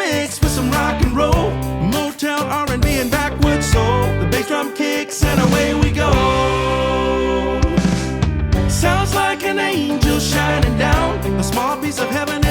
mixed with some rock and roll, Motown, R&B, and backwoods soul. The bass drum kicks and away we go. Sounds like an angel shining down, a small piece of heaven